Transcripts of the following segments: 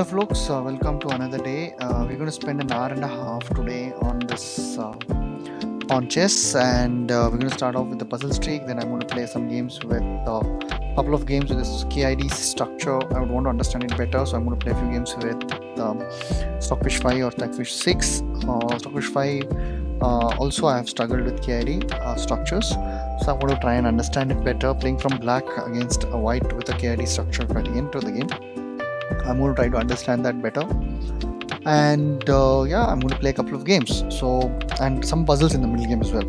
Hello, folks. Welcome to another day. We're going to spend an hour and a half today on this on chess, and we're going to start off with the puzzle streak. Then I'm going to play some games with a couple of games with this KID structure. I would want to understand it better, so I'm going to play a few games with Stockfish 5 or Stockfish 6. Stockfish 5. Also, I have struggled with KID structures, so I'm going to try and understand it better. Playing from black against a white with a KID structure at the end of the game. I'm going to try to understand that better, and yeah, I'm going to play a couple of games, and some puzzles in the middle game as well.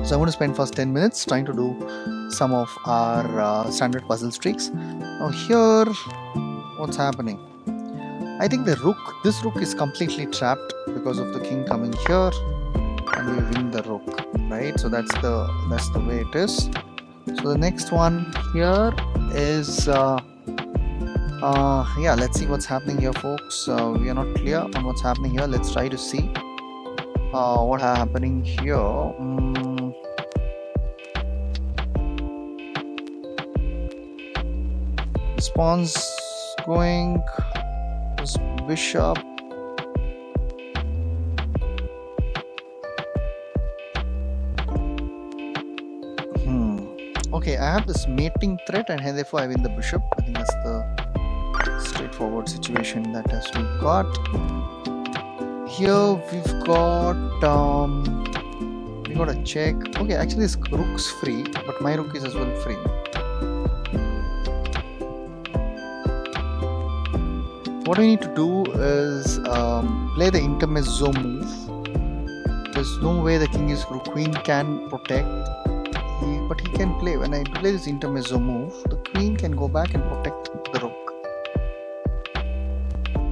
So I'm going to spend first 10 minutes trying to do some of our standard puzzle streaks. Now here, what's happening? I think this rook is completely trapped because of the king coming here, and we win the rook, right? So that's the way it is. So the next one here is yeah, let's see what's happening here, folks. We are not clear on what's happening here. Let's try to see what's happening here. This pawn's going, this bishop. Okay, I have this mating threat, and therefore I win the bishop. I think that's the straightforward situation that has we got. Here we've got we got a check. Okay, actually this rook's free, but my rook is as well free. What we need to do is play the intermezzo move. There's no way the queen can protect, but he can play. When I play this intermezzo move, the queen can go back and protect the rook.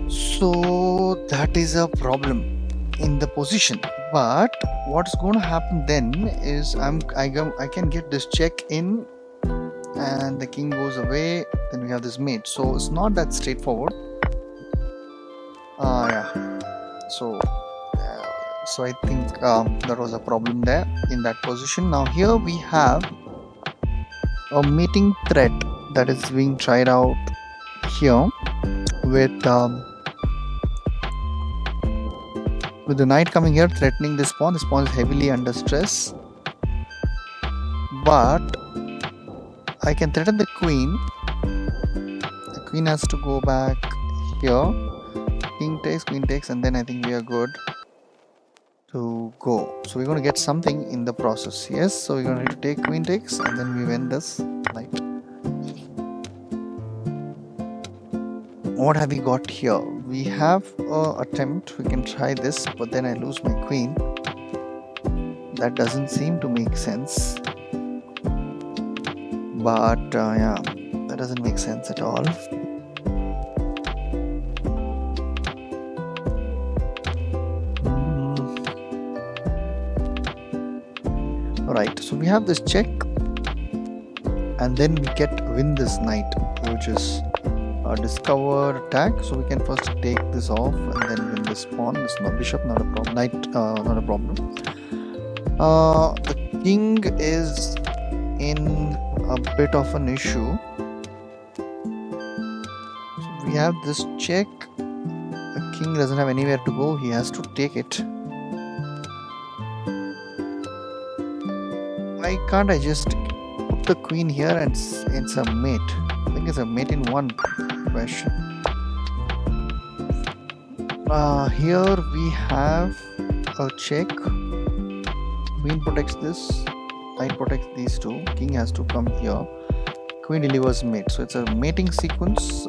So that is a problem in the position. But what's going to happen then is I can get this check in, and the king goes away. Then we have this mate. So it's not that straightforward. Yeah. So I think there was a problem there in that position. Now here we have a mating threat that is being tried out here with the knight coming here, threatening this pawn. This pawn is heavily under stress, but I can threaten the queen. The queen has to go back here. King takes, queen takes, and then I think we are good to go. So we're going to get something in the process. Yes, so we're going to take queen takes, and then we win this knight. What have we got here? We have an attempt. We can try this, but then I lose my queen. That doesn't seem to make sense. But yeah, that doesn't make sense at all. Alright, so we have this check, and then we win this knight, which is a discover attack. So we can first take this off and then win this pawn. This bishop, not a problem. Knight, not a problem. The king is in a bit of an issue. So we have this check. The king doesn't have anywhere to go. He has to take it. Why can't I just put the queen here and it's a mate? I think it's a mate in one question. Here we have a check. Queen protects this, knight protects these two. King has to come here. Queen delivers mate. So it's a mating sequence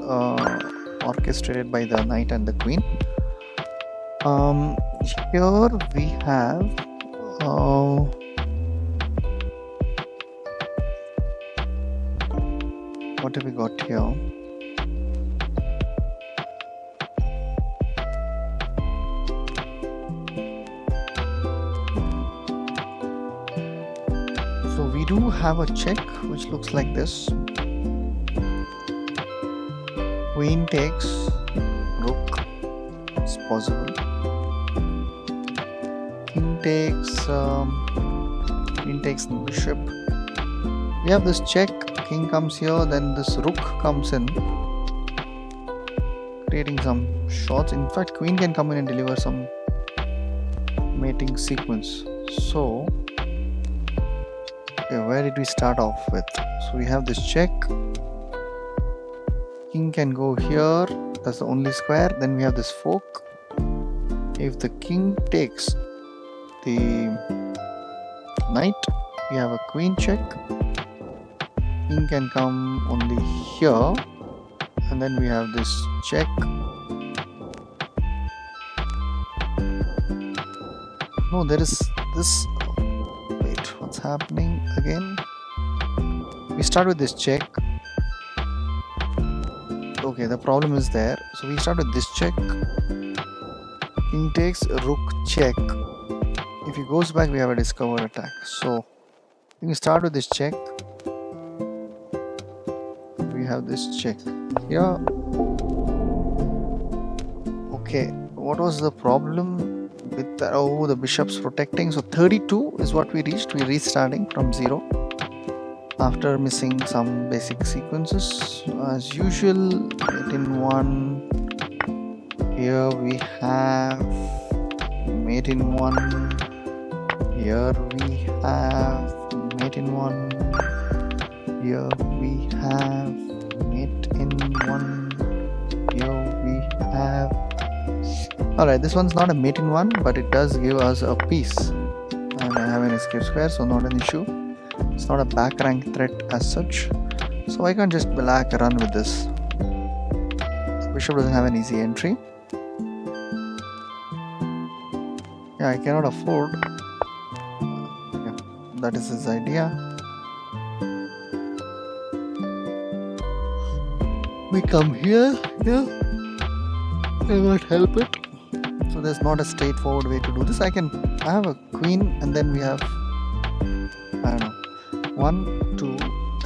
orchestrated by the knight and the queen. Here we have what have we got here? So we do have a check which looks like this. Queen takes, rook, it's possible. King takes, the bishop. We have this check. King comes here, then this rook comes in, creating some shots. In fact, queen can come in and deliver some mating sequence. So okay, where did we start off with? So we have this check. King can go here, that's the only square. Then we have this fork. If the king takes the knight, we have a queen check. King can come only here, and then we have this check. No, there is this. Wait, what's happening again? We start with this check. Okay, the problem is there. So we start with this check. King takes, rook check. If he goes back, we have a discovered attack. So we start with this check. We have this check here. Okay, what was the problem with that? Oh, the bishop's protecting. So 32 is what we reached. We're restarting from 0 after missing some basic sequences. As usual, 8 in 1. Here we have mate in 1. Here we have mate in 1. Here we have mate in 1. Here we have. Alright, this one's not a mate in 1, but it does give us a piece. And I have an escape square, so not an issue. It's not a back rank threat as such. So I can't just black run with this. Bishop doesn't have an easy entry. Yeah, I cannot afford. Yeah, that is his idea. We come here, yeah. I can't help it. So there's not a straightforward way to do this. I have a queen, and then we have, I don't know, 1, 2,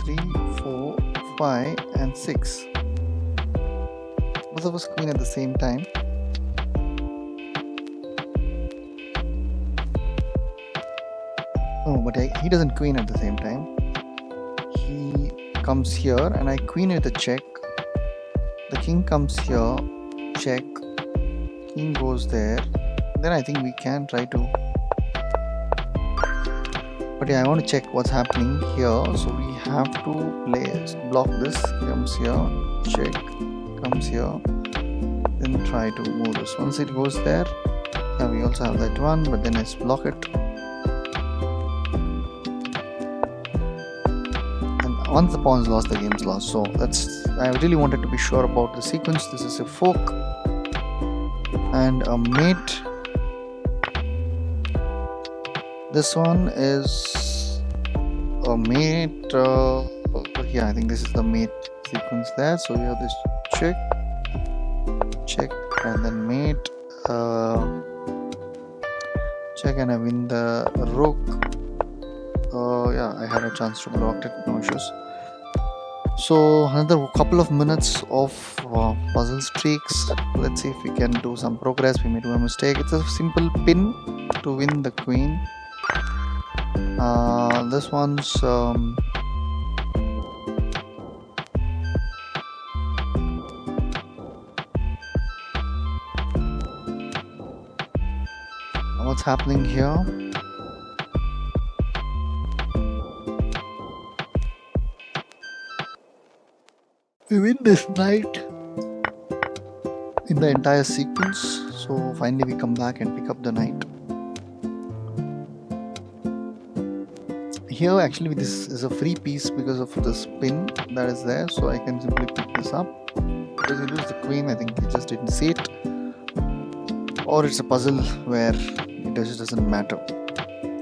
3, 4, 5, and 6. Both of us queen at the same time. Oh, but he doesn't queen at the same time. He comes here, and I queen with a check. The king comes here, check. King goes there. Then I think we can try to. But yeah, I want to check what's happening here. So we have to block this. Comes here, check. Comes here. Then try to move this. Once it goes there, yeah, we also have that one. But then let's block it. Once the pawn's lost, the game's lost. So I really wanted to be sure about the sequence. This is a fork and a mate. This one is a mate. Yeah, I think this is the mate sequence there. So we have this check, check, and then mate. Check, and I win the rook. Yeah, I had a chance to block it, no issues. So another couple of minutes of puzzle streaks. Let's see if we can do some progress. We may do a mistake. It's a simple pin to win the queen. This one's what's happening here? We win this knight in the entire sequence. So finally we come back and pick up the knight. Here actually this is a free piece because of the spin that is there. So I can simply pick this up. Because we lose the queen, I think he just didn't see it. Or it's a puzzle where it just doesn't matter.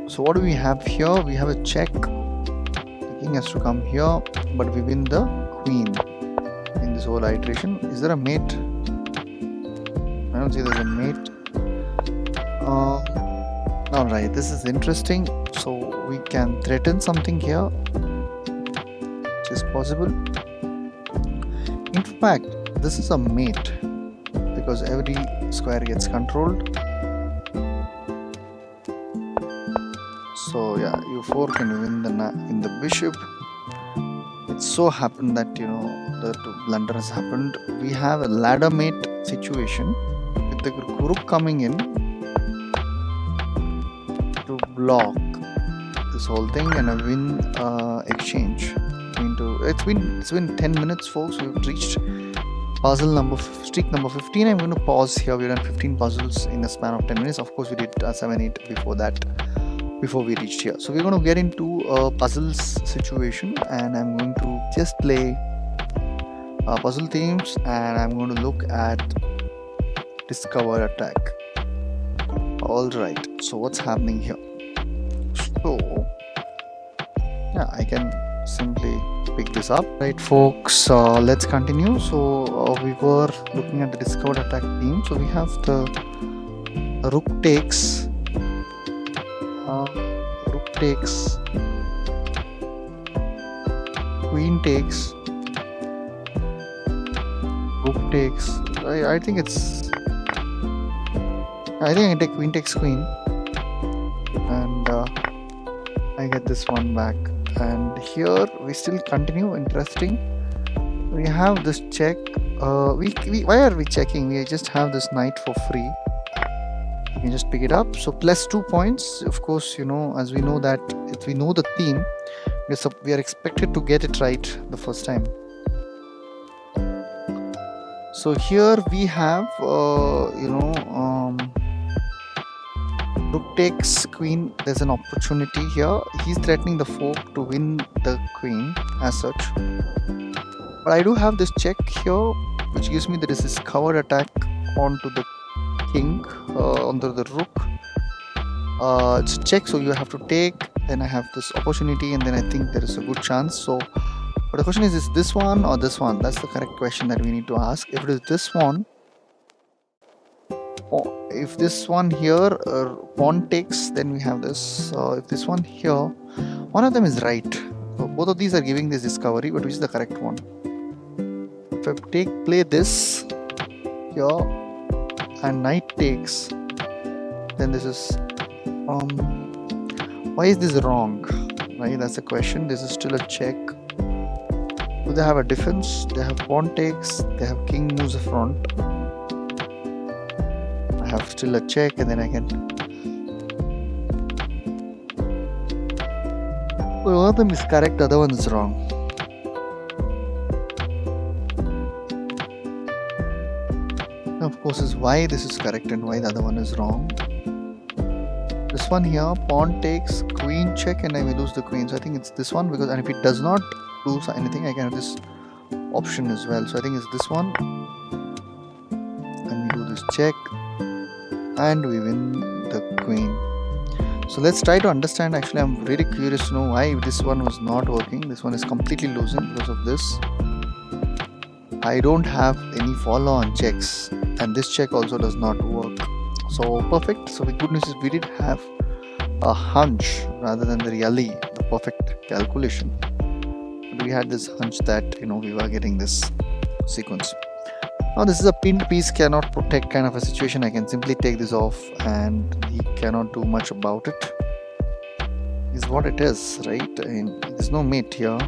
So what do we have here? We have a check. The king has to come here, but we win the queen. In this whole iteration, is there a mate? I don't see there's a mate. Alright, this is interesting. So we can threaten something here, which is possible. In fact, this is a mate because every square gets controlled. So yeah, u4 can win the bishop. It so happened that the blunder has happened. We have a ladder mate situation with the rook coming in to block this whole thing and a win exchange. It's been 10 minutes, folks. We've reached streak number 15. I'm going to pause here. We've done 15 puzzles in a span of 10 minutes. Of course, we did 7-8 before we reached here. So we're going to get into a puzzles situation, and I'm going to just play puzzle themes, and I'm going to look at discover attack. All right, so what's happening here? So yeah, I can simply pick this up. Right, folks, let's continue. So we were looking at the discovered attack theme. So we have the rook takes, queen takes, rook takes. I think I take queen takes queen, and I get this one back. And here we still continue. Interesting. We have this check. Why are we checking? We just have this knight for free. You can just pick it up. So plus 2 points. Of course, as we know that if we know the theme, we are expected to get it right the first time. So here we have, rook takes queen. There's an opportunity here. He's threatening the fork to win the queen as such. But I do have this check here, which gives me the discovered attack onto the king, onto the rook. It's a check, so you have to take. Then I have this opportunity, and then I think there is a good chance. So, but the question is this one or this one? That's the correct question that we need to ask. If it is this one, if this one here pawn takes, then we have this. If this one here, one of them is right. So both of these are giving this discovery, but which is the correct one? If I play this here and knight takes, then this is why is this wrong? Right, that's the question. This is still a check. Do they have a defense? They have pawn takes. They have king moves the front. I have still a check, and then I can. Well, one of them is correct, the other one is wrong. Of course, is why this is correct and why the other one is wrong. This one here, pawn takes, queen check, and I will lose the queen. So I think it's this one, because and if it does not lose anything, I can have this option as well. So I think it's this one, and we do this check, and we win the queen. So let's try to understand. Actually, I'm really curious to know why this one was not working. This one is completely losing because of this. I don't have any follow-on checks, and this check also does not work. So perfect. So the good news is we did have a hunch rather than the perfect calculation. But we had this hunch that we were getting this sequence. Now this is a pinned piece, cannot protect kind of a situation. I can simply take this off, and he cannot do much about it. Is what it is, right? There's no mate here.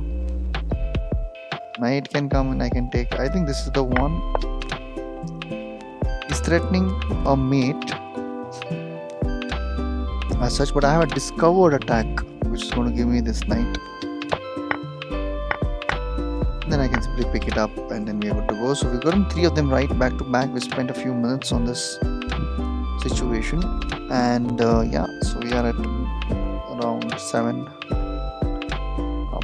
Knight can come and I can take. I think this is the one. He's threatening a mate as such, but I have a discovered attack which is going to give me this knight. Then I can simply pick it up, and then we're good to go. So we've gotten 3 of them right back to back. We spent a few minutes on this situation, and yeah, so we are at around 7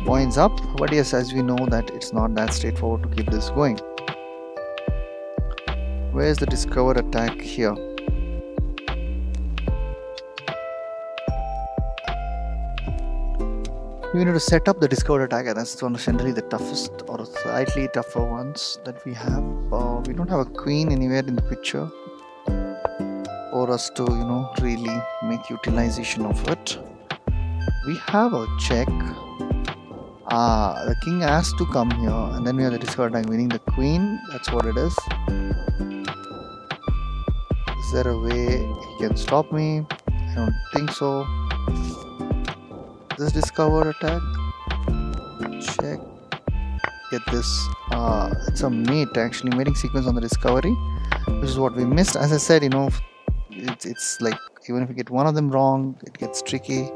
points up. But yes, as we know that it's not that straightforward to keep this going. Where's the discovered attack here? We need to set up the discovered attack, and that's generally the toughest or slightly tougher ones that we have. We don't have a queen anywhere in the picture for us to really make utilization of it. We have a check. The king has to come here, and then we have the discovered attack winning the queen. That's what it is. Is there a way he can stop me? I don't think so. This discovered attack. Check. Get this. It's a mate actually. Mating sequence on the discovery. which is what we missed. As I said, it's like even if we get one of them wrong, it gets tricky.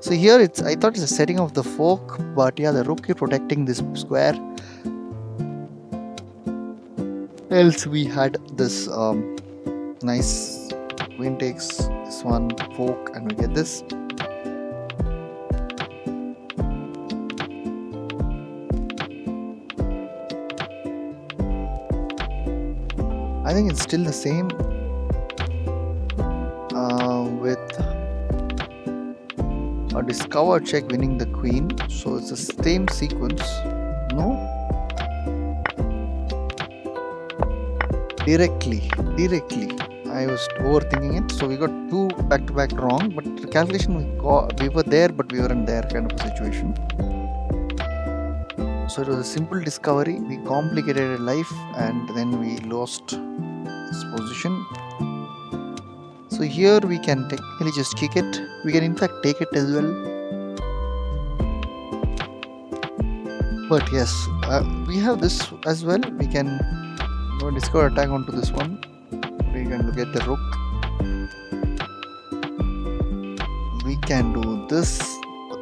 So here I thought it's a setting of the fork, but yeah, the rook is protecting this square. Else we had this nice queen takes this one fork, and we get this. I think it's still the same with a discover check winning the queen, so it's the same sequence. No, directly I was overthinking it, so we got two back-to-back wrong, but the calculation we were there but we weren't there kind of a situation. So it was a simple discovery, we complicated life and then we lost this position. So here we can technically just kick it. We can in fact take it as well. But yes, we have this as well. We can discover attack onto this one. We can look at the rook. We can do this.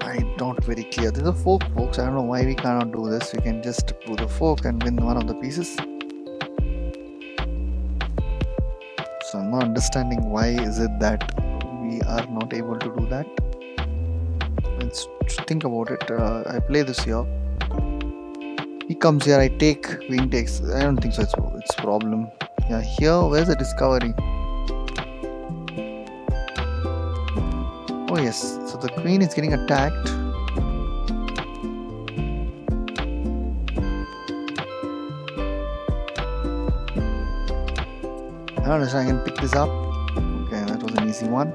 I'm not very clear. There's a fork, folks. I don't know why we cannot do this. We can just do the fork and win one of the pieces. So I'm not understanding why is it that we are not able to do that. Let's think about it. I play this here. He comes here, I take, queen takes. I don't think so. It's problem. Yeah, here, where's the discovery? Oh yes, so the queen is getting attacked. I don't understand, I can pick this up. Okay, that was an easy one.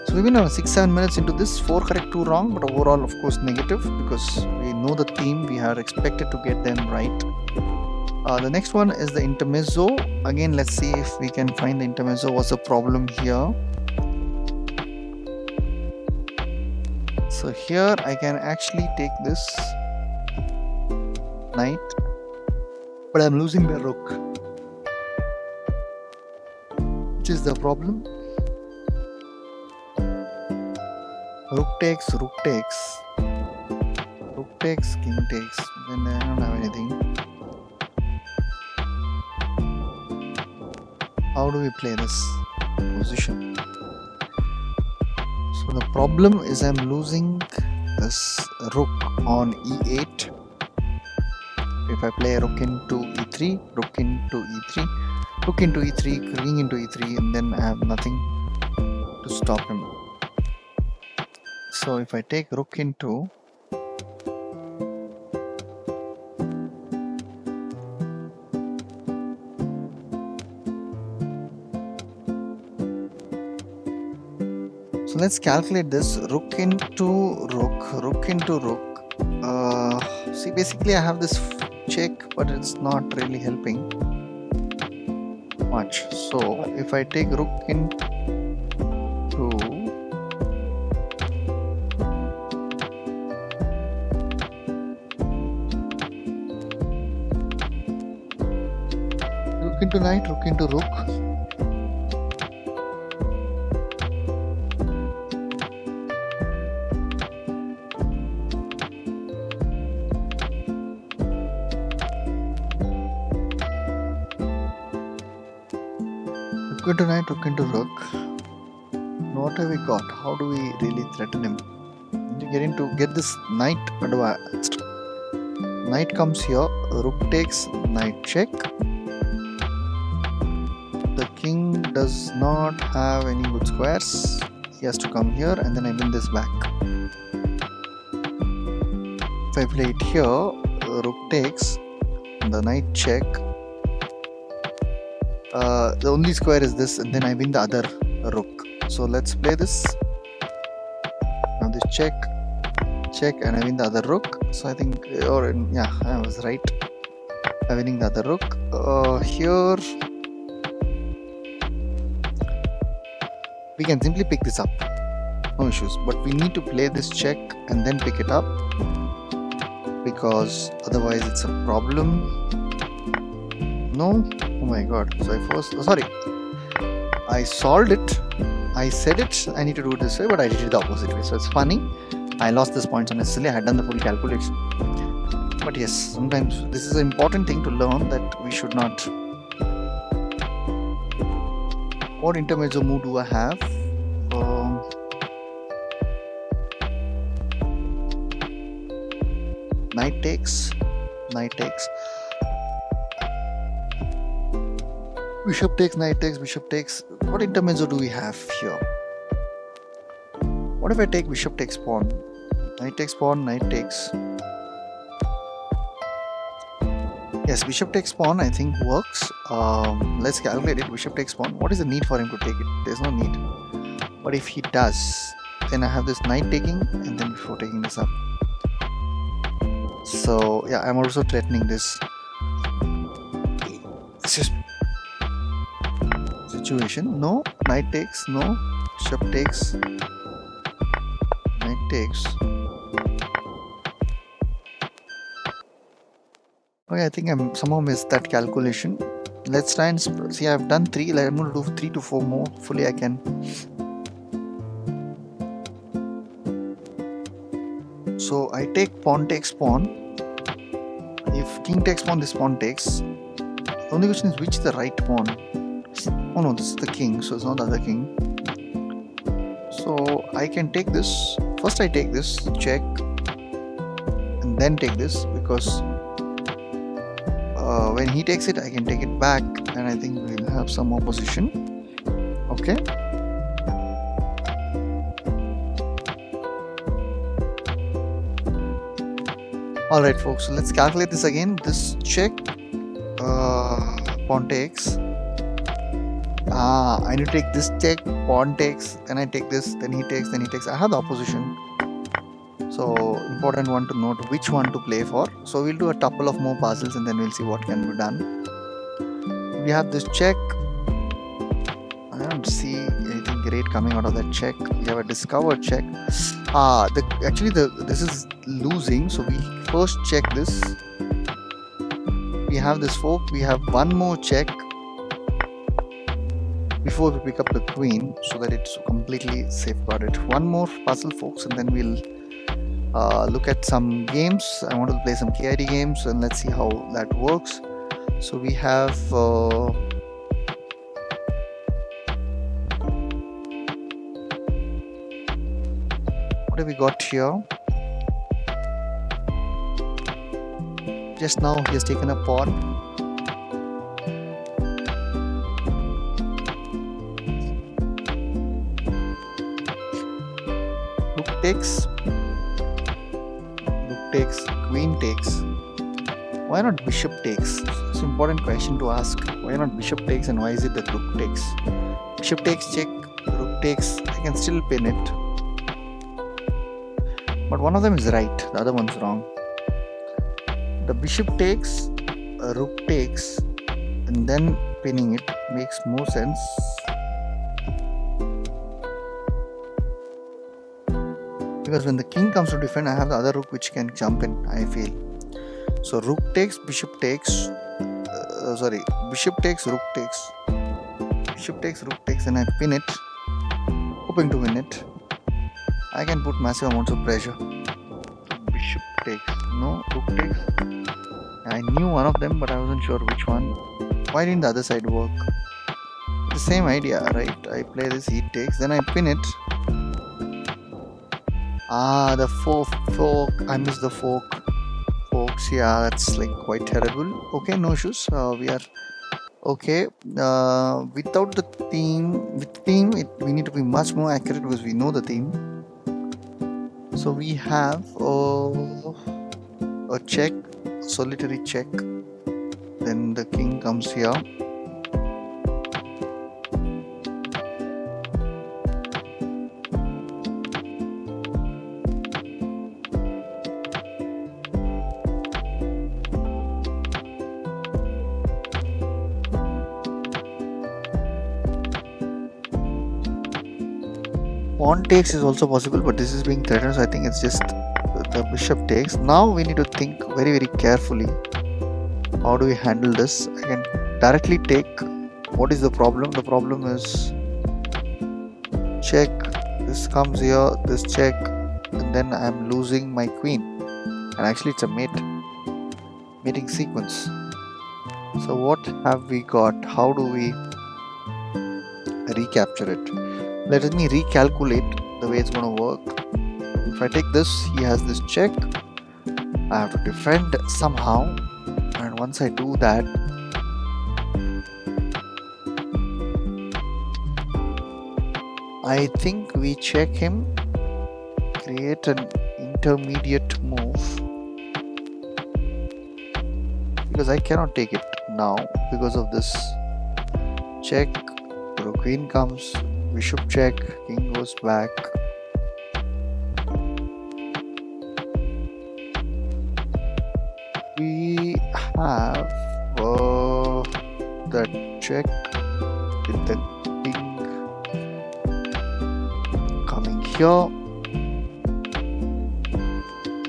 So we've been on 6-7 minutes into this, 4 correct, 2 wrong, but overall of course negative because we know the theme, we are expected to get them right. The next one is the intermezzo. Again, let's see if we can find the intermezzo. What's the problem here? So here I can actually take this knight, but I'm losing the rook, which is the problem. Rook takes, rook takes, rook takes, king takes. Then I don't have anything. How do we play this position? So the problem is I'm losing this rook on e8. If I play rook into e3, rook into e3, rook into e3, king into e3, and then I have nothing to stop him. So if I take rook into, so let's calculate this. Rook into rook, rook into rook. See, basically I have this check, but it's not really helping much. So if I take rook into knight, rook into rook. Rook into knight, rook into rook. What have we got? How do we really threaten him? Get this knight advanced. Knight comes here, rook takes, knight check. The king does not have any good squares. He has to come here and then I win this back. If I play it here, rook takes, the knight check. The only square is this and then I win the other rook. So let's play this. Now this check, and I win the other rook. So I think, yeah, I was right. I'm winning the other rook. Here, we can simply pick this up, no issues, but we need to play this check and then pick it up because otherwise it's a problem. No. Oh my god. So sorry. I solved it. I said it. I need to do it this way, but I did it the opposite way. So it's funny. I lost this point unnecessarily. I had done the full calculation. But yes, sometimes this is an important thing to learn, that we should not. What intermezzo move do I have? Knight takes. Bishop takes, knight takes, bishop takes. What intermezzo do we have here? What if I take bishop takes pawn? Knight takes pawn, knight takes. Yes, bishop takes pawn I think works. Let's calculate it. Bishop takes pawn. What is the need for him to take it? There's no need. But if he does, then I have this knight taking, and then before taking this up. So yeah, I'm also threatening this. It's just situation. No, knight takes. No, bishop takes. Knight takes. Okay, I think I somehow missed that calculation. Let's try and see. I've done 3. I'm going to do 3 to 4 more. Hopefully I can. So I take pawn takes pawn. If king takes pawn, this pawn takes. The only question is which is the right pawn. Oh no, this is the king, so it's not the other king. So I can take this. First I take this, check, and then take this, because when he takes it, I can take it back, and I think we'll have some opposition. Okay. Alright folks, so let's calculate this again. This check, pawn takes. I need to take this check, pawn takes, then I take this, then he takes, then he takes. I have the opposition. So important one to note which one to play for. So we'll do a couple of more puzzles and then we'll see what can be done. We have this check. I don't see anything great coming out of that check. We have a discovered check. This is losing, so we first check this. We have this fork. We have one more check before we pick up the queen, so that it's completely safeguarded. One more puzzle folks, and then we'll look at some games. I want to play some KID games, and let's see how that works. So we have what have we got here? Just now he has taken a pawn. Rook takes, queen takes. Why not bishop takes? It's an important question to ask. Why not bishop takes, and why is it that rook takes? Bishop takes check, rook takes. I can still pin it, but one of them is right, the other one's wrong. The bishop takes, rook takes, and then pinning it makes more sense. Because when the king comes to defend, I have the other rook which can jump in, I feel. So rook takes, bishop takes, bishop takes, rook takes. Bishop takes, rook takes, and I pin it, hoping to win it. I can put massive amounts of pressure. Bishop takes, no, rook takes. I knew one of them, but I wasn't sure which one. Why didn't the other side work? The same idea, right? I play this, he takes, then I pin it. The fork. I missed the fork. Forks, yeah, that's like quite terrible. Okay, no issues. We are okay. Without the theme, with theme, we need to be much more accurate because we know the theme. So we have a check, solitary check. Then the king comes here. Pawn takes is also possible, but this is being threatened, so I think it's just the bishop takes. Now we need to think very, very carefully. How do we handle this? I can directly take. What is the problem? The problem is check. This comes here, this check, and then I'm losing my queen. And actually it's a mating sequence. So what have we got? How do we recapture it? Let me recalculate the way it's going to work. If I take this, he has this check. I have to defend somehow, and once I do that, I think we check him, create an intermediate move, because I cannot take it now because of this check. So queen comes, bishop check, king goes back. We have that check with the king coming here.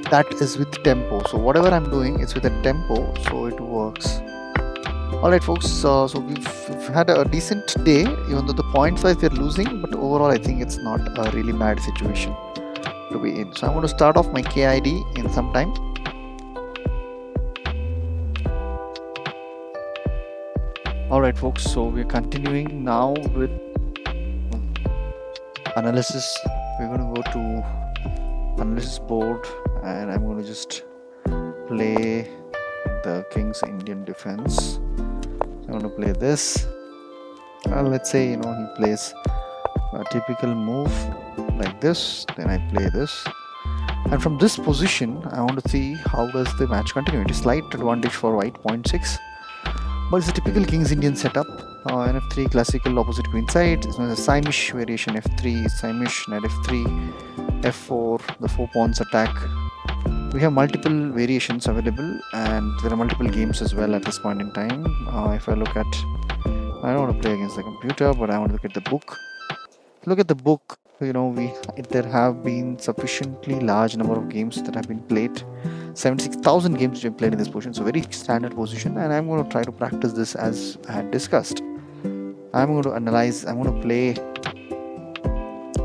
That is with tempo. So whatever I'm doing, it's with a tempo, so it works. Alright folks, so we've had a decent day, even though the points wise we're losing, but overall I think it's not a really bad situation to be in. So I'm going to start off my KID in some time. Alright folks, so we're continuing now with analysis. We're going to go to analysis board, and I'm going to just play the King's Indian defense. I'm going to play this. Let's say, he plays a typical move like this, then I play this, and from this position I want to see how does the match continue. It is slight advantage for white, 0.6, but it's a typical King's Indian setup. F3, classical opposite queen side. It's known as a Simish variation. F3, Simish, knight F3, F4, the 4 pawns attack. We have multiple variations available, and there are multiple games as well at this point in time. If I look at, I don't want to play against the computer, but I want to look at the book. Look at the book. There have been sufficiently large number of games that have been played. 76,000 games which have played in this position, so very standard position, and I'm going to try to practice this as I had discussed. I'm going to analyze. I'm going to play,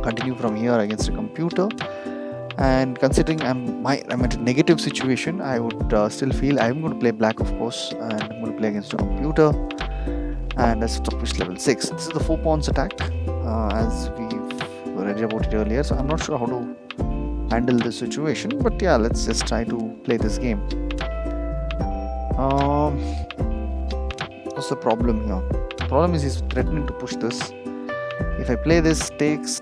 continue from here against a computer. And considering I'm at a negative situation, I would still feel I'm going to play black, of course, and I'm going to play against a computer, and that's Stockfish level 6. This is the 4 pawns attack, as we've read about it earlier, so I'm not sure how to handle this situation, but yeah, let's just try to play this game. What's the problem here? The problem is he's threatening to push this. If I play this, takes,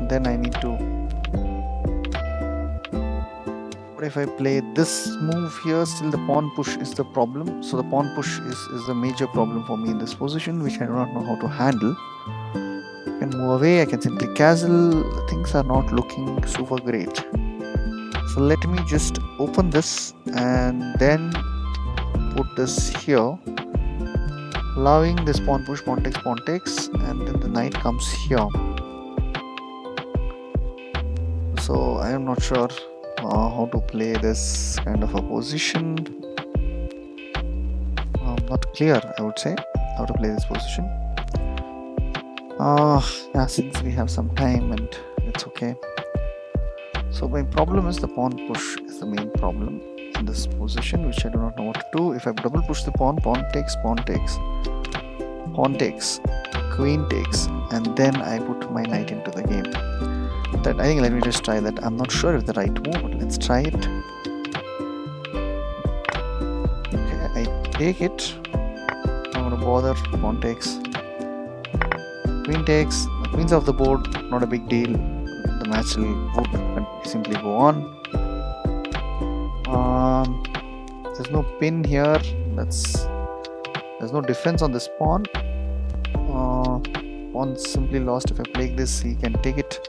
then I need to. But if I play this move here, still the pawn push is the problem. So the pawn push is the major problem for me in this position, which I do not know how to handle. I can move away, I can simply castle. Things are not looking super great. So let me just open this and then put this here, allowing this pawn push, pawn takes, and then the knight comes here. So I am not sure how to play this kind of a position. Not clear, I would say, how to play this position. Yeah, since we have some time, and it's okay. So my problem is the pawn push is the main problem in this position, which I do not know what to do. If I double push the pawn, pawn takes, queen takes, and then I put my knight into the game. That I think, let me just try that. I'm not sure if the right move, but let's try it. Okay, I take it. I'm gonna bother. Pawn takes, queen takes. The queen's off the board, not a big deal. The match would simply go on. There's no pin here. There's no defense on this pawn. Pawn simply lost. If I play this, he can take it.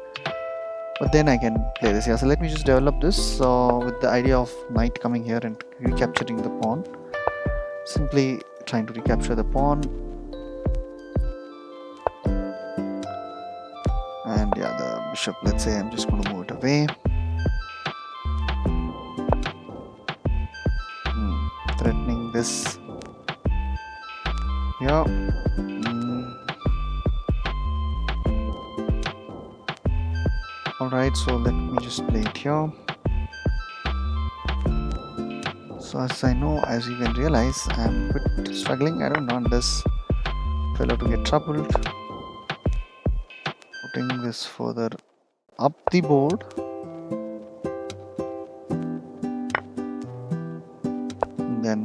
But then I can play this here. So let me just develop this with the idea of knight coming here and recapturing the pawn. Simply trying to recapture the pawn. And yeah, the bishop, let's say I'm just going to move it away. this here. Alright, so let me just play it here. So as you can realize, I'm a bit struggling. I don't want this fellow to get troubled. Putting this further up the board. And then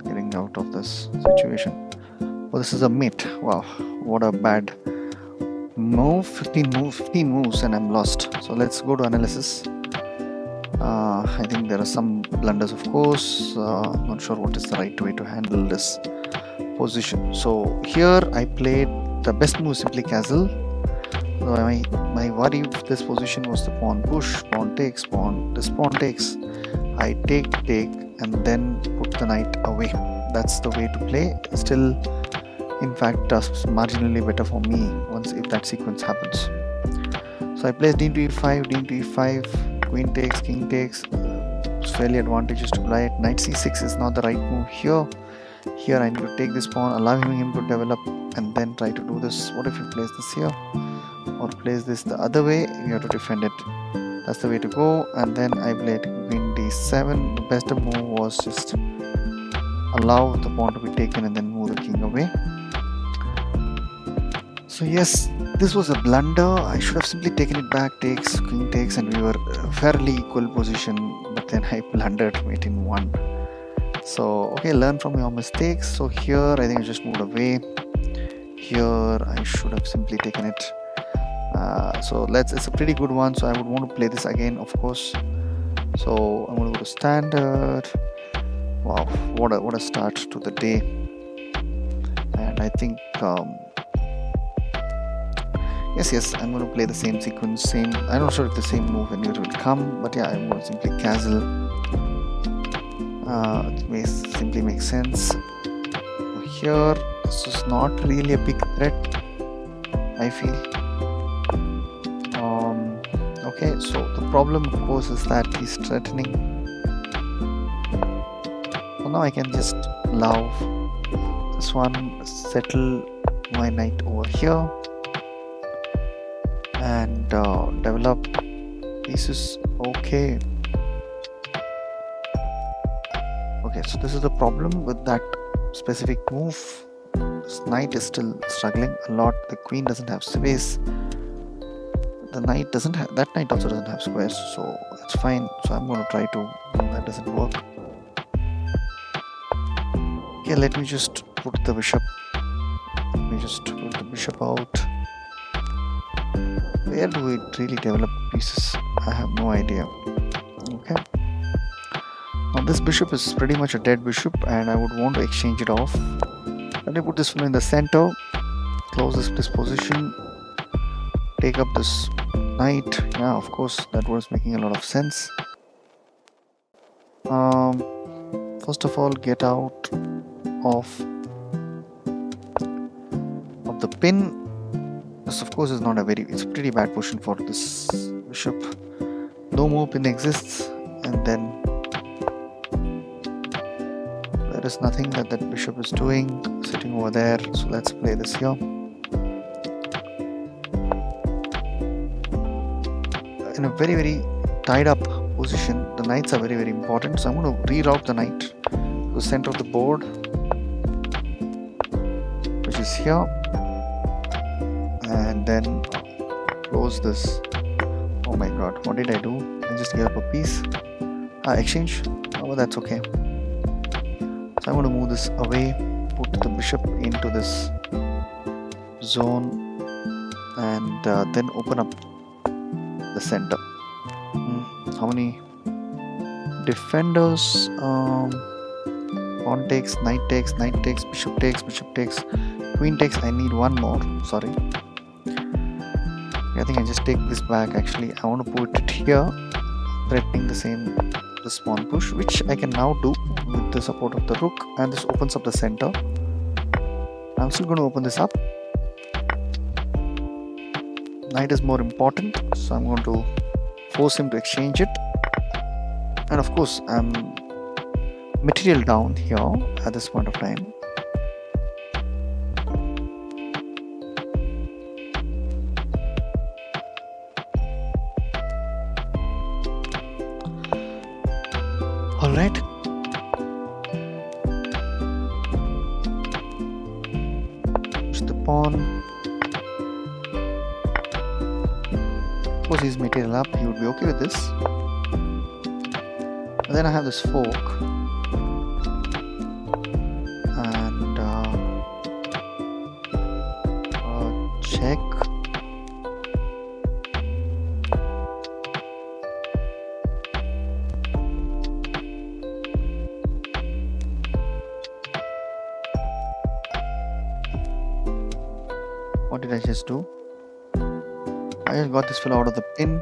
getting out of this situation. Oh, this is a mate. Wow, what a bad move. 15 moves and I'm lost. So let's go to analysis. I think there are some blunders, of course. Not sure what is the right way to handle this position. So here I played the best move, simply castle. My worry with this position was the pawn push, pawn takes, pawn. This pawn takes. I take, and then put the knight away. That's the way to play. Still, in fact, marginally better for me if that sequence happens. So I placed d into e5, d into e5, queen takes, king takes. It's fairly advantageous to play it. Knight c6 is not the right move here. Here I need to take this pawn, allowing him to develop, and then try to do this. What if he plays this here? Or plays this the other way? You have to defend it. That's the way to go. And then I played queen d7. The best move was just allow the pawn to be taken and then move the king away. So yes, this was a blunder. I should have simply taken it back, takes, king takes, and we were fairly equal position, but then I blundered, mate in one. So okay, learn from your mistakes. So here I think I just moved away. Here I should have simply taken it. So it's a pretty good one, so I would want to play this again, of course. So I'm going to go to standard. Wow, what a start to the day. And I think yes, I'm going to play the same sequence, I'm not sure if the same move when it will come, but yeah, I'm going to simply castle. It may simply make sense. Here, this is not really a big threat, I feel. Okay, so the problem, of course, is that he's threatening. So now I can just allow this one, settle my knight over here, and develop pieces. Okay, so this is the problem with that specific move. This knight is still struggling a lot. The queen doesn't have space. The knight doesn't have, that knight also doesn't have squares, so it's fine. So I'm going to try to, that doesn't work. Okay, let me just put the bishop. Let me just put the bishop out. Where do we really develop pieces? I have no idea. Okay. Now this bishop is pretty much a dead bishop, and I would want to exchange it off. Let me put this one in the center. Close this position. Take up this knight. Yeah, of course, that was making a lot of sense. First of all, get out of the pin. This, of course, is not it's a pretty bad position for this bishop. No more pin exists, and then there is nothing that bishop is doing, sitting over there. So let's play this here. In a very, very tied up position, the knights are very, very important. So I'm going to reroute the knight to the center of the board, which is here, and then close this. Oh my god, what did I do? I just gave up a piece. Exchange. Oh, that's okay. So I'm going to move this away, put the bishop into this zone, and then open up the center. How many defenders? Pawn takes, knight takes, knight takes, bishop takes, bishop takes, queen takes. I need one more. Sorry. I think I just take this back. Actually, I want to put it here, threatening this pawn push, which I can now do with the support of the rook, and this opens up the center. I'm still going to open this up. Knight is more important, so I'm going to force him to exchange it. And of course, I'm material down here at this point of time. Alright. Push the pawn. Suppose he's material up, he would be okay with this. And then I have this fork. And check. What did I just do? I just got this fellow out of the pin.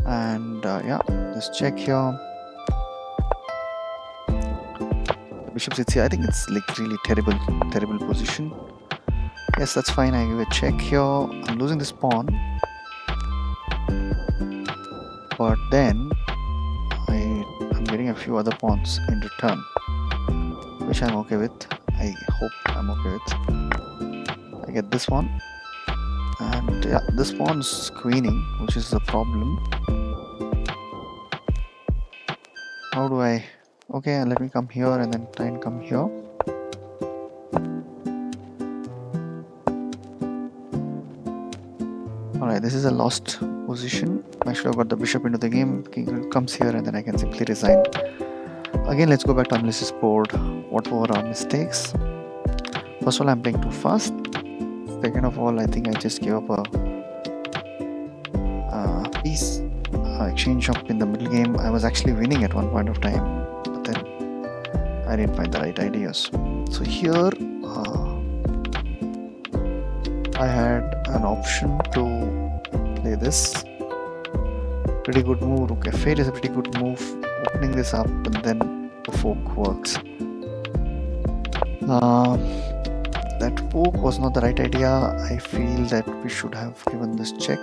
And yeah, just check here. The bishop sits here. I think it's like really terrible position. Yes, that's fine. I give a check here. I'm losing this pawn. But then I'm getting a few other pawns in return, which I'm okay with. I hope I'm okay with. I get this one. And yeah, this pawn's queening, which is the problem. How do I... Okay, let me come here and then try and come here. Alright, this is a lost position. I should have got the bishop into the game. King comes here and then I can simply resign. Again, let's go back to analysis board. What were our mistakes? First of all, I'm playing too fast. Second of all, I think I just gave up a piece exchange up in the middle game. I was actually winning at one point of time, but then I didn't find the right ideas. So here I had an option to play this. Pretty good move. Okay, FIDE is a pretty good move. Opening this up and then the fork works. That fork was not the right idea. I feel that we should have given this check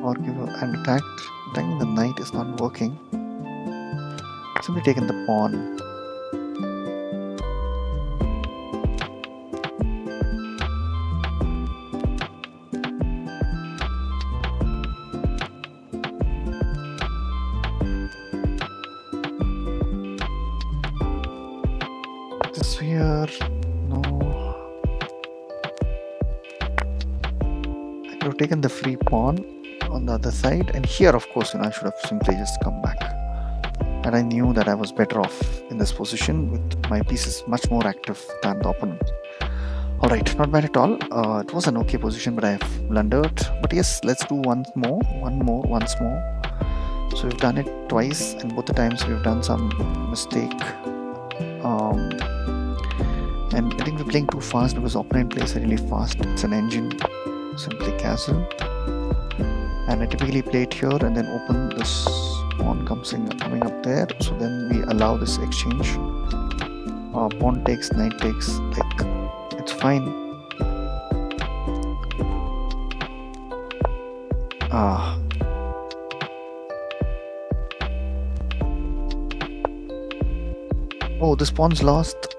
or give an attack. Attacking the knight is not working. Simply taken the pawn. This here, no. I could have taken the free pawn on the other side, and here, of course, I should have simply just come back. And I knew that I was better off in this position with my pieces much more active than the opponent. Alright, not bad at all. It was an okay position, but I have blundered. But yes, let's do once more. So we've done it twice, and both the times we've done some mistake. And I think we're playing too fast because opponent plays really fast. It's an engine, simply castle. And I typically play it here and then open this pawn coming up there. So then we allow this exchange. Pawn takes, knight takes, like it's fine. Oh, this pawn's lost.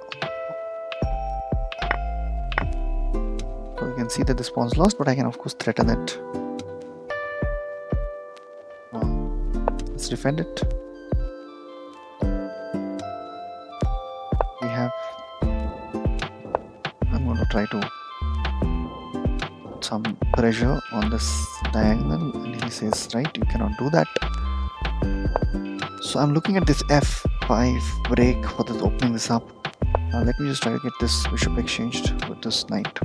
So you can see that this pawn's lost, but I can of course threaten it. Let's defend it. We have... I'm going to try to put some pressure on this diagonal, and he says, right, you cannot do that. So I'm looking at this F5 break for this opening this up. Let me just try to get this bishop exchanged with this knight.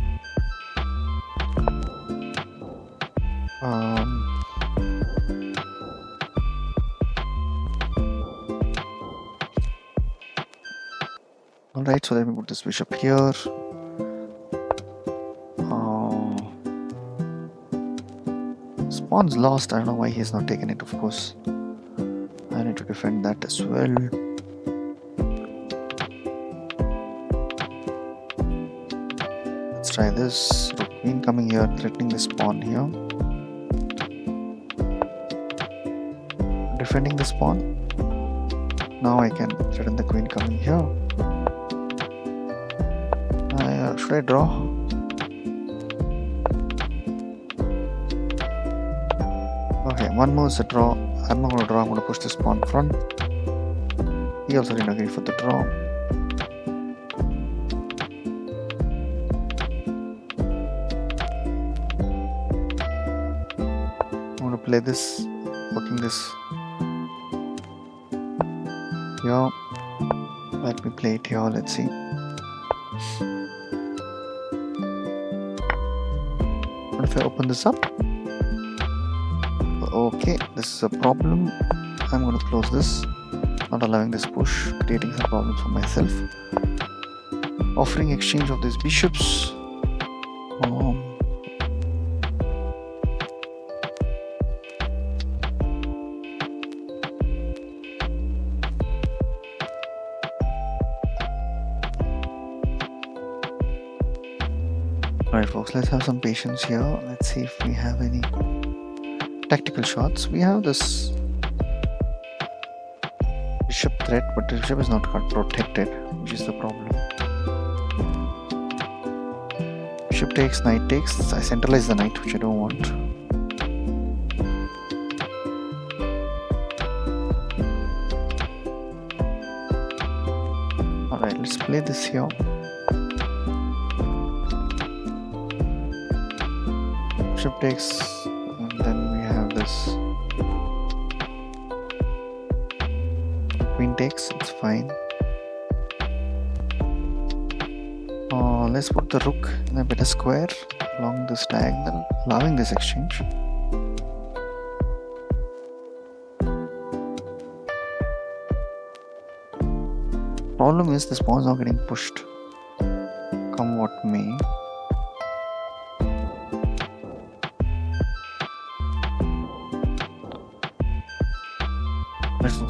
Alright, so let me put this bishop here. This pawn's lost. I don't know why he's not taken it, of course. I need to defend that as well. Let's try this. Rook queen coming here, threatening this pawn here. defending this pawn. Now I can threaten the queen coming here. Should I draw? Okay, one more is a draw. I'm not going to draw, I'm going to push this pawn front. He also didn't agree for the draw. I'm going to play this, working this here. Let me play it here, let's see. What if I open this up? Okay, this is a problem. I'm going to close this, not allowing this push, creating some problems for myself. Offering exchange of these bishops. Alright folks, let's have some patience here. Let's see if we have any tactical shots. We have this bishop threat, but the bishop is not protected, which is the problem. Bishop takes, knight takes. I centralize the knight, which I don't want. Alright, let's play this here. Bishop takes, and then we have this queen takes. It's fine. Let's put the rook in a better square along this diagonal, allowing this exchange. Problem is this pawn is not getting pushed. Come what may.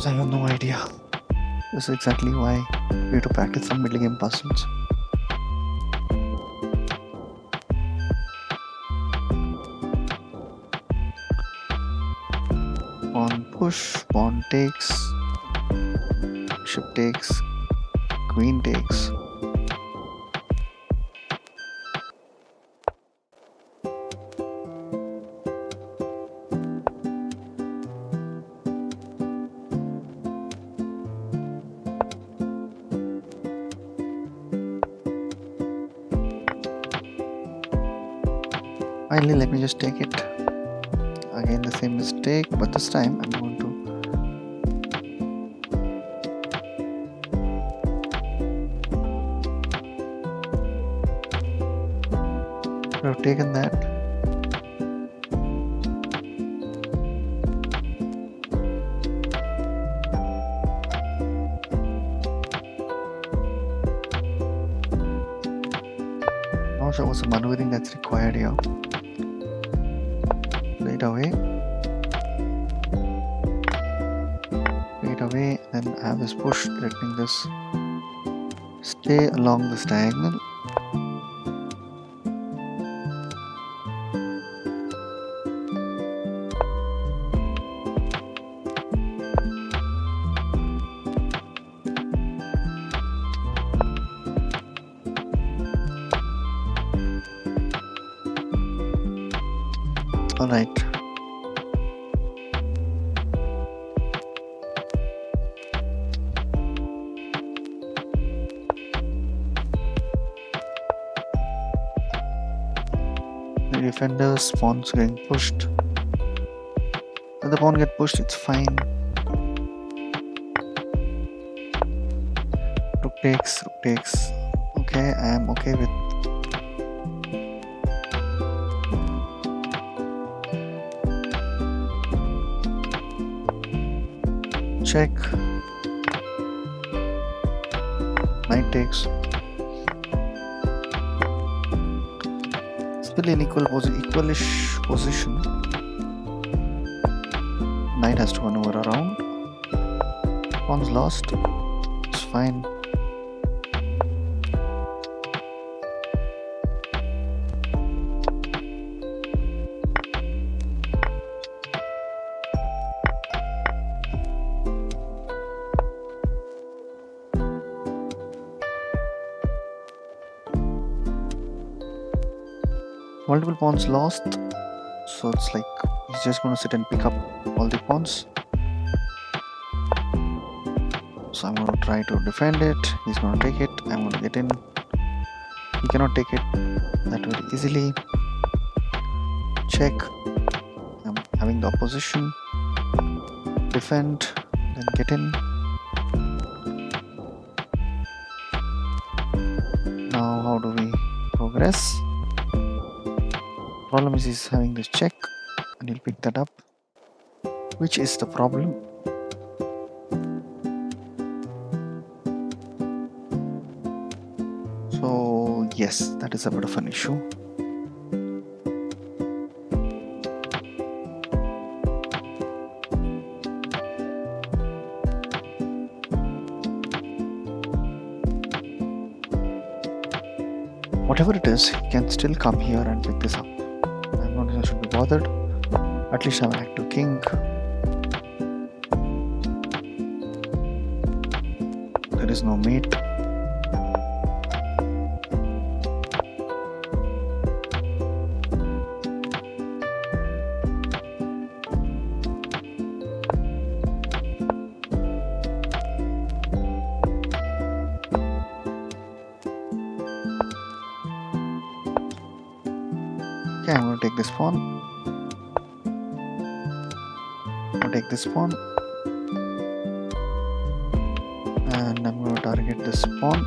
I have no idea. This is exactly why we have to practice some middle game puzzles. Pawn push, pawn takes, bishop takes, queen takes. Finally, let me just take it. Again, the same mistake, but this time I'm going to have taken that. Not sure what's the maneuvering that's required here. Away, and have this push threatening this. Stay along this diagonal. All right. Defenders, pawns getting pushed. When the pawn get pushed, it's fine. Rook takes, rook takes. Okay, I am okay with. Check. Knight takes. Still in equalish position. Knight has to maneuver around. Pawn's lost. It's fine. Multiple pawns lost, so it's like he's just gonna sit and pick up all the pawns. So I'm gonna try to defend it. He's gonna take it. I'm gonna get in. He cannot take it that very easily. Check. I'm having the opposition. Defend, then get in. Now how do we progress? Problem is he's having this check and he'll pick that up, which is the problem. So yes, that is a bit of an issue. Whatever it is, he can still come here and pick this up. I'm not sure I should be bothered. At least I have an active king. There is no mate. Okay, I'm going to take this pawn. I'll take this pawn. And I'm going to target this pawn.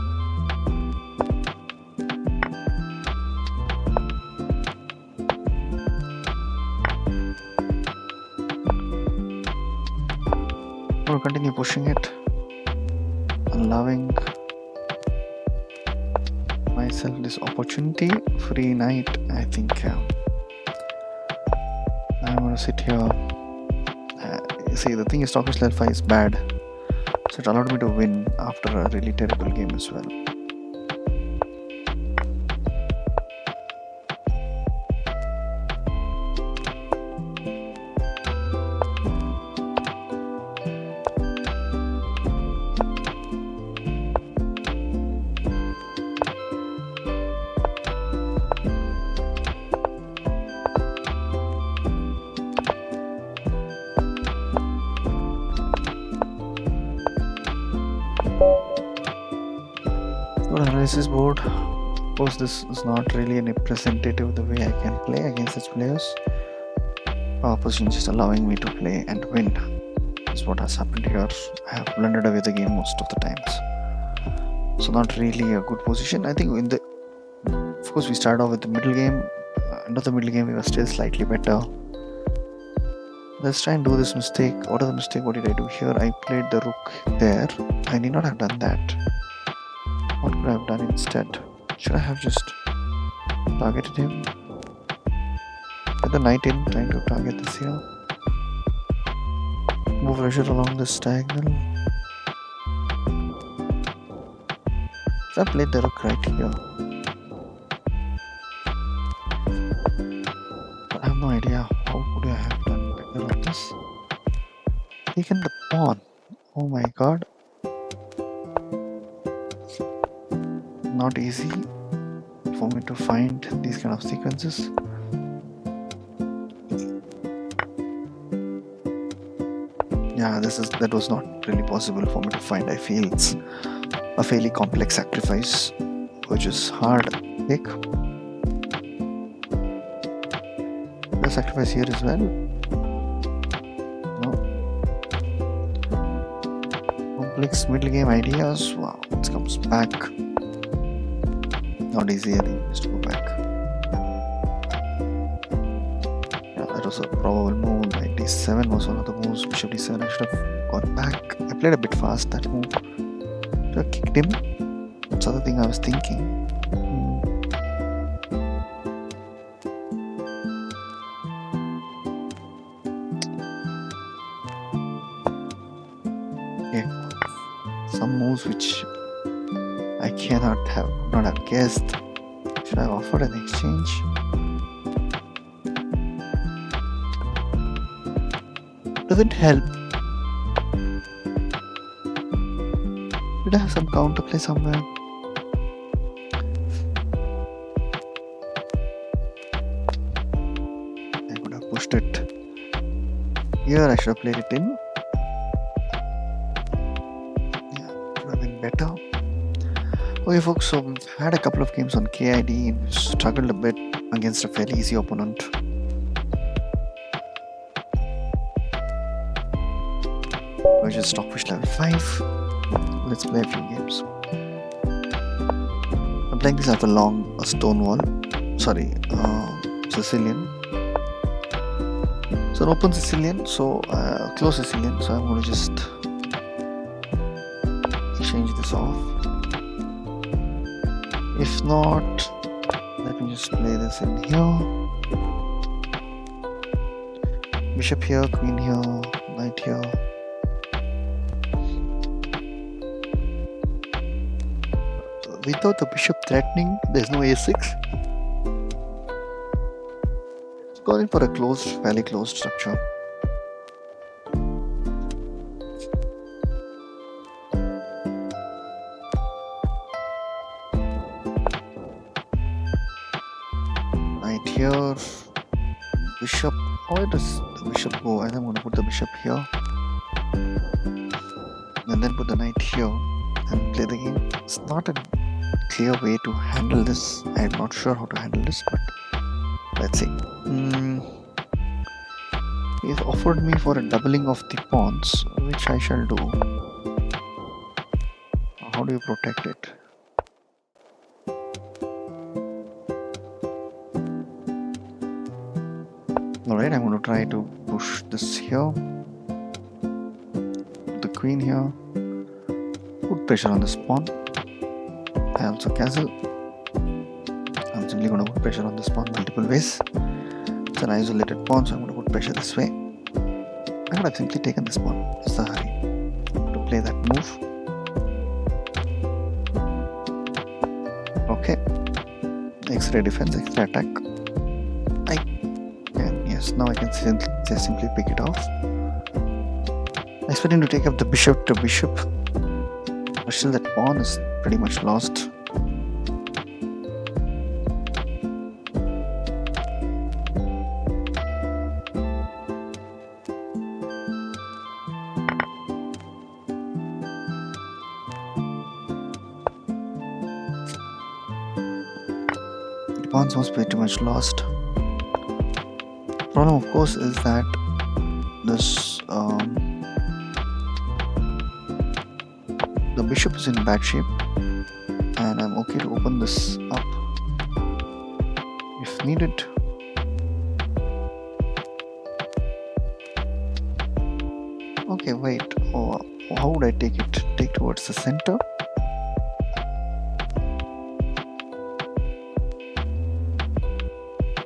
I'm going to continue pushing it. Allowing myself this opportunity. Free knight, I think. I'm going to sit here. See, the thing is, Stockfish level 5 is bad, so it allowed me to win after a really terrible game as well. Analysis board. Of course, this is not really a representative of the way I can play against such players. Our position is just allowing me to play and win. That's what has happened here. I have blundered away the game most of the times. So not really a good position. I think of course we started off with the middle game. End of the middle game we were still slightly better. Let's try and do this mistake. What is the mistake? What did I do here? I played the rook there. I need not have done that. What could I have done instead? Should I have just targeted him? Get the knight in, trying to target this here. Move pressure along this diagonal. So I played the rook right here. But I have no idea how could I have done better on this. Taken the pawn. Oh my god. Not easy for me to find these kind of sequences. Yeah, that was not really possible for me to find. I feel it's a fairly complex sacrifice, which is hard to pick. The sacrifice here as well. No. Complex middle game ideas. Wow, it comes back. Not easy, I think, just to go back. Yeah, that was a probable move. Knight d7 was one of the moves. Bishop d7, I should have got back. I played a bit fast that move. Should have kicked him. That's the other thing I was thinking. Okay. Some moves which I cannot have not have guessed. Should I have offered an exchange? Doesn't help. Did I have some counterplay somewhere? Here I should have played it in. Yeah, could have been better. Okay, folks, so we've had a couple of games on KID and we've struggled a bit against a fairly easy opponent. Which is Stockfish level 5. Let's play a few games. I'm playing this after long a stone wall. Sorry, Sicilian. So an open Sicilian, so close Sicilian. So I'm going to just exchange this off. If not, let me just play this in here. Bishop here, queen here, knight here. Without the bishop threatening, there's no a6. Going for a closed, fairly closed structure. Knight here, bishop. Where does the bishop go? I think I'm going to put the bishop here, and then put the knight here and play the game. It's not a clear way to handle this. I'm not sure how to handle this, but let's see. He's offered me for a doubling of the pawns, which I shall do. How do you protect it? Alright, I'm going to try to push this here. Put the queen here. Put pressure on this pawn. I also castle. I'm simply going to put pressure on this pawn multiple ways. It's an isolated pawn, so I'm going to put pressure this way. I could have simply taken this pawn. It's the hurry to play that move. Okay. X-ray defense, X-ray attack. Now I can simply pick it off. Expecting to take up the bishop to bishop, but still that pawn is pretty much lost. The pawn was pretty much lost. Problem, of course, is that this the bishop is in bad shape, and I'm okay to open this up if needed. Okay, wait. Oh, how would I take it? Take towards the center.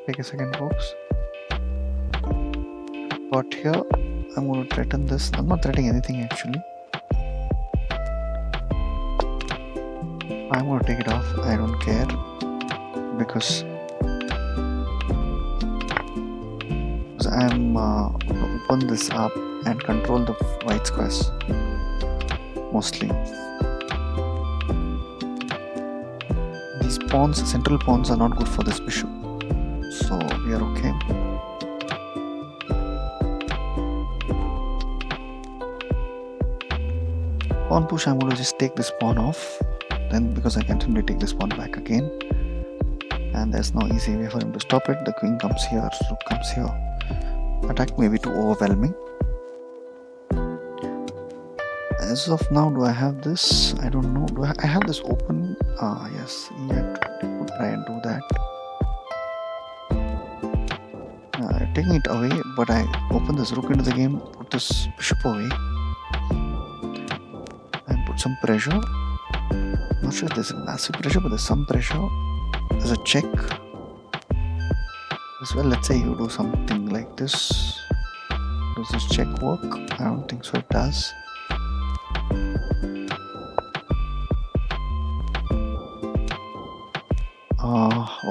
Take a second, folks. But here I'm going to threaten this. I'm not threatening anything actually. I'm going to take it off. I don't care because I'm going to open this up and control the white squares mostly. These pawns, central pawns, are not good for this bishop, so we are okay. Pawn push, I'm going to just take this pawn off, then because I can simply take this pawn back again, and there's no easy way for him to stop it. The queen comes here, rook comes here. Attack may be too overwhelming. As of now, do I have this? I don't know. Do I have this open? Yes, yeah, could try and do that. Taking it away, but I open this rook into the game, put this bishop away, some pressure. Not sure if there's a massive pressure, but there's some pressure. There's a check as well. Let's say you do something like this. Does this check work? I don't think so. It does.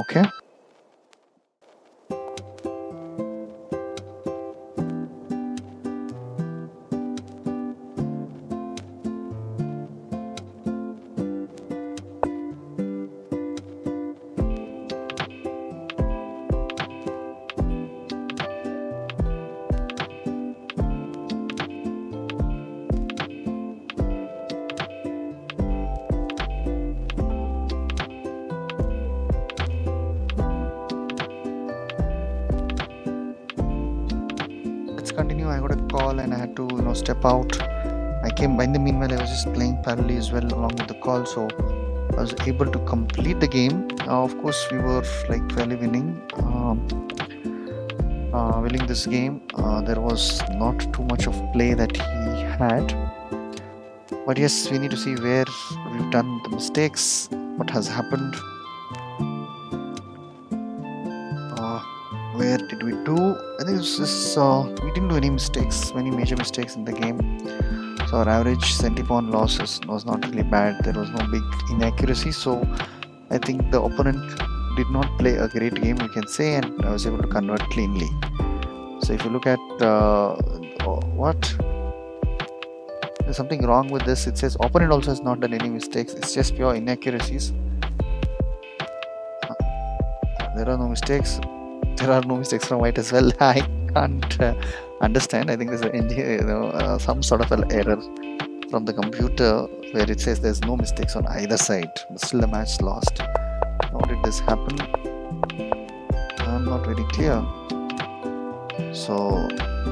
Okay. continue. I got a call and I had to step out. I came in the meanwhile. I was just playing parallelly as well along with the call, so I was able to complete the game. Of course, we were like fairly winning. Winning this game. There was not too much of play that he had, but yes, we need to see where we've done the mistakes, what has happened, where did we do. I think we didn't do any major mistakes in the game. So our average centi-pawn losses was not really bad. There was no big inaccuracy, so I think the opponent did not play a great game, we can say, and I was able to convert cleanly. So if you look at what, there's something wrong with this. It says opponent also has not done any mistakes. It's just pure inaccuracies. There are no mistakes. There are no mistakes from white as well. I can't understand. I think there's some sort of an error from the computer where it says there's no mistakes on either side, but still the match lost. How did this happen? I'm not very clear. So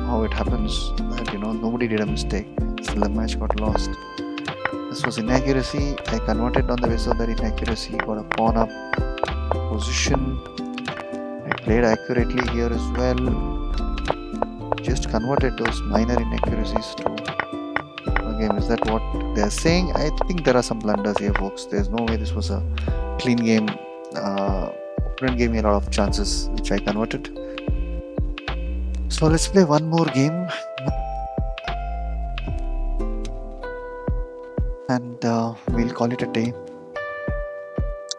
how it happens that nobody did a mistake, still the match got lost. This was inaccuracy. I converted on the basis of that inaccuracy, got a pawn up position. I played accurately here as well. Just converted those minor inaccuracies to a game. Is that what they're saying? I think there are some blunders here, folks. There's no way this was a clean game. Opponent gave me a lot of chances, which I converted. So let's play one more game, and we'll call it a day.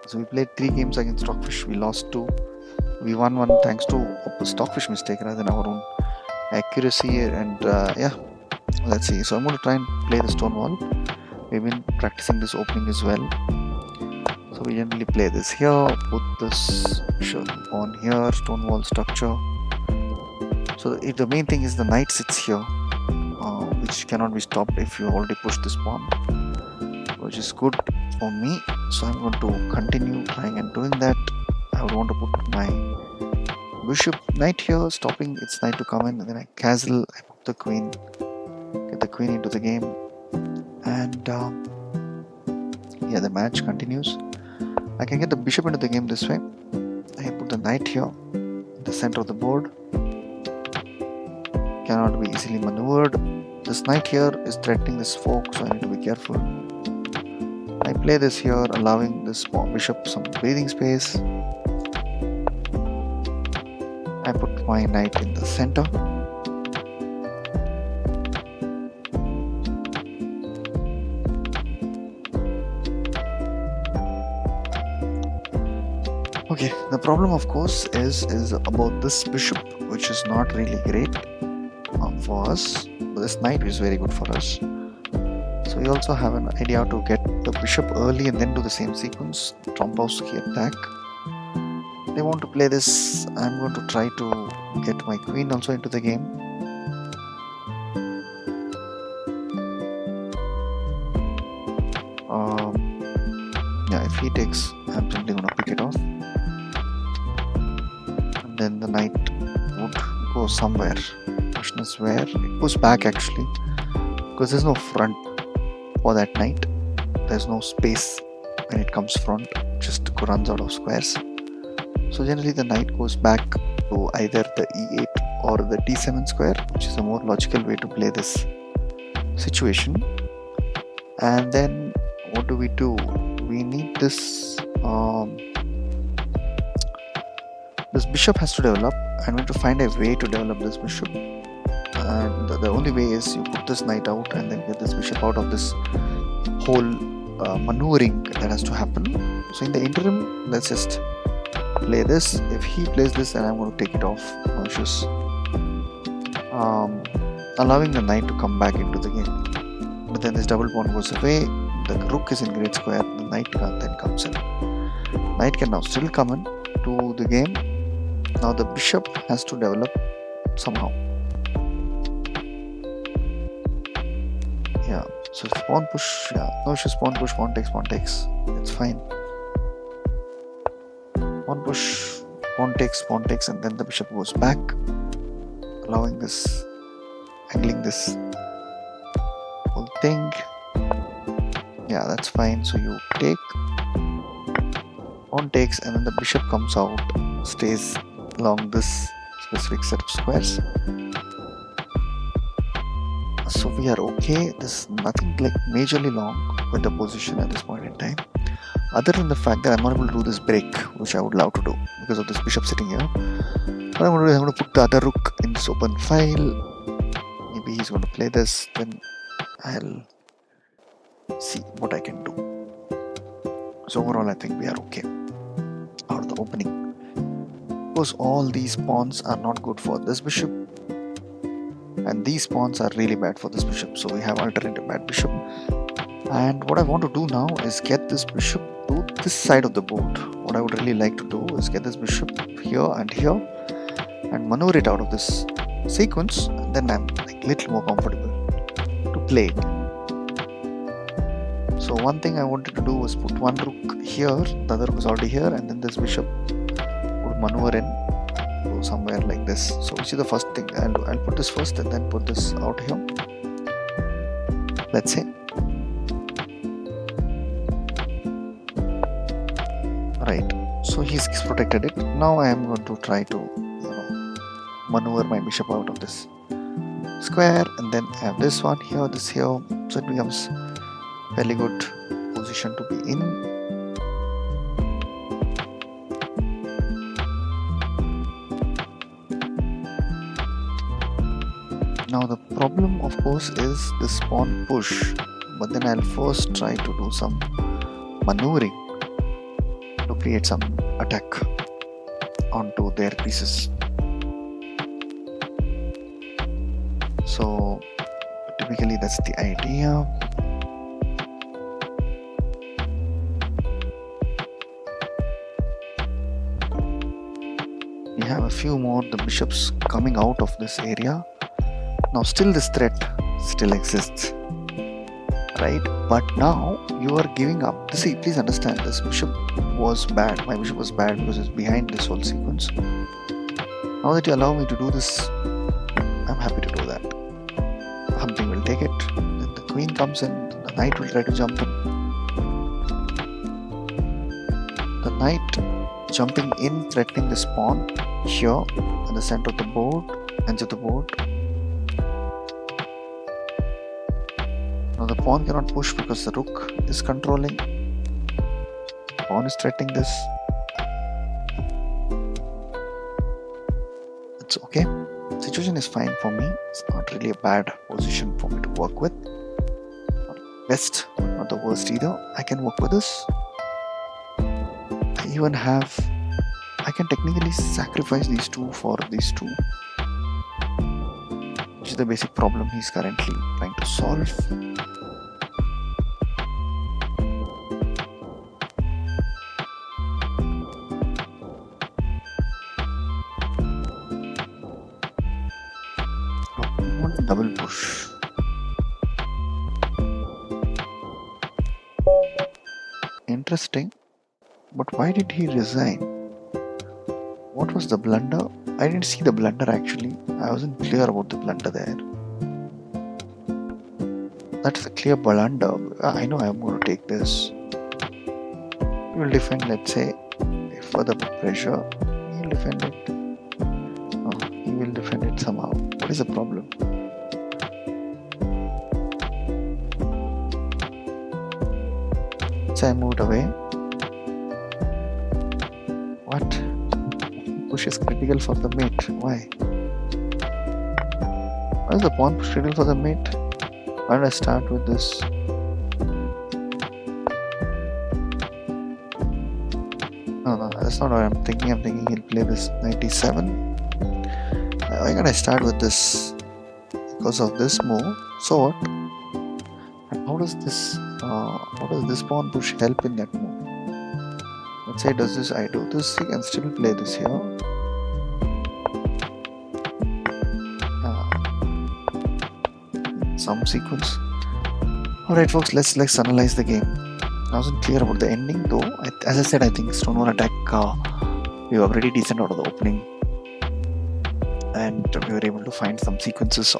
So we played 3 games against Stockfish. We lost 2. We won 1 thanks to Stockfish mistake rather than our own accuracy. And yeah, let's see. So I'm going to try and play the stone wall. We've been practicing this opening as well. So we generally play this here, put this pawn here, stone wall structure. So the main thing is the knight sits here, which cannot be stopped if you already push this pawn, which is good for me. So I'm going to continue trying and doing that. I would want to put my bishop knight here, stopping its knight to come in, and then I castle, I put the queen, get the queen into the game, and yeah, the match continues. I can get the bishop into the game this way. I put the knight here in the center of the board. Cannot be easily maneuvered. This knight here is threatening this fork, so I need to be careful. I play this here, allowing this bishop some breathing space. I put my knight in the center. Okay, the problem of course is about this bishop, which is not really great for us, but this knight is very good for us. So we also have an idea to get the bishop early and then do the same sequence, Trompowski attack. They want to play this. I'm going to try to get my queen also into the game. Yeah, if he takes, I'm simply going to pick it off. And then the knight would go somewhere. Question is where? It goes back actually, because there's no front for that knight. There's no space when it comes front, just runs out of squares. So generally the knight goes back to either the e8 or the d7 square, which is a more logical way to play this situation. And then what do? We need this. This bishop has to develop, and we have to find a way to develop this bishop. And the only way is you put this knight out and then get this bishop out of this whole maneuvering that has to happen. So in the interim, let's just play this. If he plays this, then I'm going to take it off. No issues. Allowing the knight to come back into the game. But then this double pawn goes away. The rook is in great square. The knight then comes in. Knight can now still come in to the game. Now the bishop has to develop somehow. Yeah, so if pawn push, yeah, no issues, pawn push, pawn takes, it's fine. Pawn push, pawn takes, and then the bishop goes back, allowing this angling this whole thing. Yeah, that's fine. So you take, pawn takes, and then the bishop comes out, stays along this specific set of squares. So we are okay. There's nothing like majorly wrong with the position at this point in time, other than the fact that I'm not able to do this break, which I would love to do because of this bishop sitting here. What I'm going to do is I'm going to put the other rook in this open file. Maybe he's going to play this, then I'll see what I can do. So overall I think we are okay out of the opening. Of course, all these pawns are not good for this bishop, and these pawns are really bad for this bishop, so we have alternative bad bishop. And what I want to do now is get this bishop to this side of the board. What I would really like to do is get this bishop here and here and maneuver it out of this sequence, and then I'm like little more comfortable to play it. So one thing I wanted to do was put one rook here, the other rook is already here, and then this bishop would maneuver in to somewhere like this. So you see the first thing, I'll put this first and then put this out here, let's say. Right, so he's protected it. Now I am going to try to maneuver my bishop out of this square, and then I have this one here, this here, so it becomes fairly good position to be in. Now the problem of course is this pawn push, but then I'll first try to do some maneuvering to create some attack onto their pieces. So typically that's the idea. We have a few more the bishops coming out of this area. Now still this threat still exists, right? But now you are giving up. See, please understand, this bishop was bad. My bishop was bad because it's behind this whole sequence. Now that you allow me to do this, I'm happy to do that. Something will take it, then the queen comes in, the knight will try to jump in. The knight jumping in, threatening this pawn here in the center of the board, edge of the board. Now the pawn cannot push because the rook is controlling. The pawn is threatening this. It's okay. Situation is fine for me. It's not really a bad position for me to work with. Not best, but not the worst either. I can work with this. I can technically sacrifice these two for these two, which is the basic problem he's currently trying to solve. Double push. Interesting, but why did he resign? What was the blunder? I didn't see the blunder actually. I wasn't clear about the blunder there. That's a clear blunder. I know I'm going to take this. He will defend, let's say, further pressure. He will defend it. No, he will defend it somehow. What is the problem? So I moved away. What? Push is critical for the mate. Why? Why is the pawn push critical for the mate? Why did I start with this? No, that's not what I'm thinking. I'm thinking he'll play this 97. Why can't I start with this? Because of this move. So what? And how does this pawn push help in that move? Let's say does this, I do this, he can still play this here. Some sequence. Alright folks, let's analyze the game. I wasn't clear about the ending though. As I said, I think stone wall attack we were pretty decent out of the opening. and we were able to find some sequences.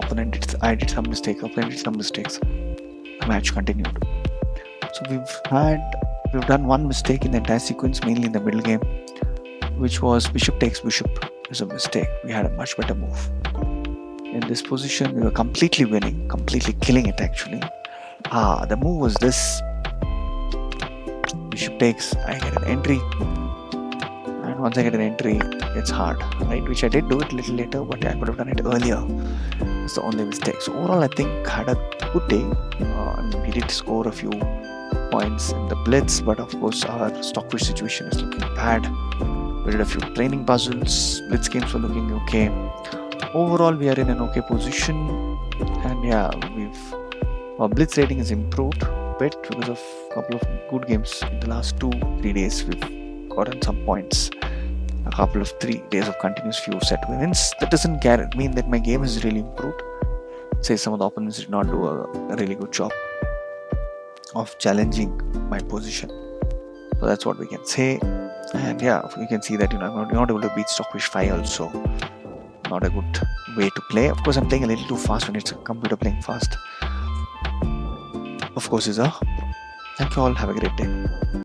I did some mistakes, opponent did some mistakes. The match continued. So we've done one mistake in the entire sequence, mainly in the middle game, which was bishop takes bishop. It was a mistake. We had a much better move. In this position, we were completely winning, completely killing it actually. The move was this. Bishop takes, I get an entry. And once I get an entry, it's hard, right? Which I did do it a little later, but I could have done it earlier. It's the only mistake. So overall, I think had a good day. We did score a few points in the blitz, but of course our Stockfish situation is looking bad. We did a few training puzzles. Blitz games were looking okay. Overall, we are in an okay position, and yeah, our blitz rating has improved a bit because of a couple of good games in the last 2-3 days. We've gotten some points. A couple of 3 days of continuous few set wins. That doesn't mean that my game has really improved. Say some of the opponents did not do a really good job of challenging my position. So that's what we can say. And yeah, you can see that I'm not able to beat Stockfish 5 also. Not a good way to play. Of course, I'm playing a little too fast when it's a computer playing fast. Of course, is a. Thank you all. Have a great day.